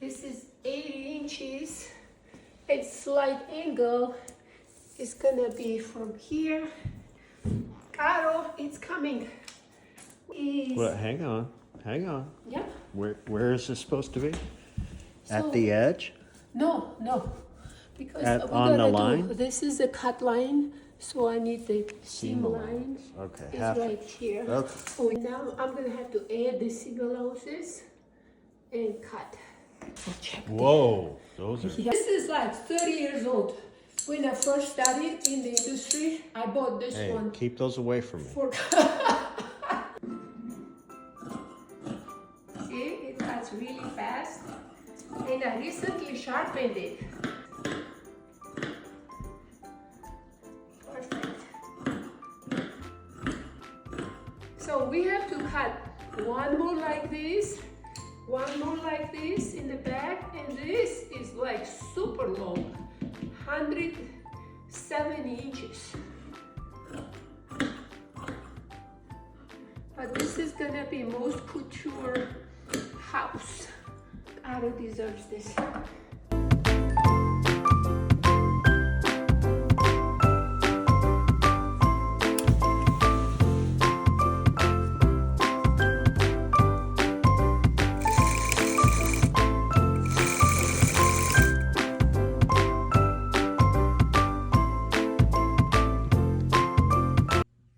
This is 80 inches. It's slight angle. It's gonna be from here. Caro, it's coming. Well, hang on. Yeah. Where is this supposed to be? At So- the edge? No. Because On we're the gonna line? do, this is a cut line, so I need the seam line. Okay, It's half. right here. Okay. Oh, now I'm gonna have to add the celluloses and cut. Check this. Whoa, those are. This is like 30 years old. When I first started in the industry, I bought this Hey, one keep those away from me. for. See, it cuts really fast. And I recently sharpened it. Perfect. So we have to cut one more like this, one more like this in the back, and this is like super long, 170 inches. But this is gonna be most couture house. Caro deserves this.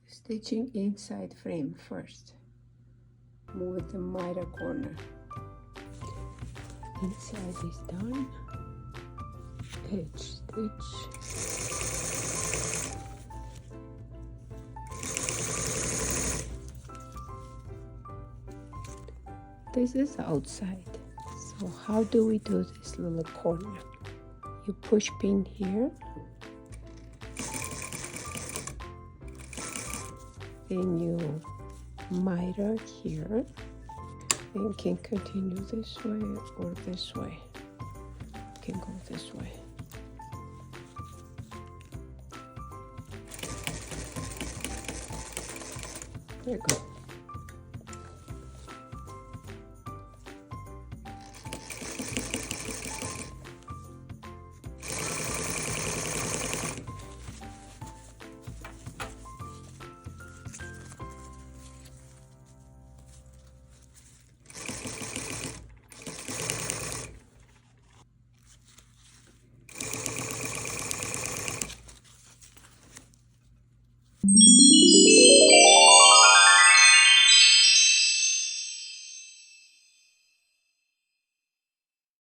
Stitching inside frame first. Move the miter corner. Inside is done. Edge stitch. This is outside. So how do we do this little corner? You push pin here. Then you miter here and can continue this way or this way. Can go this way. There you go.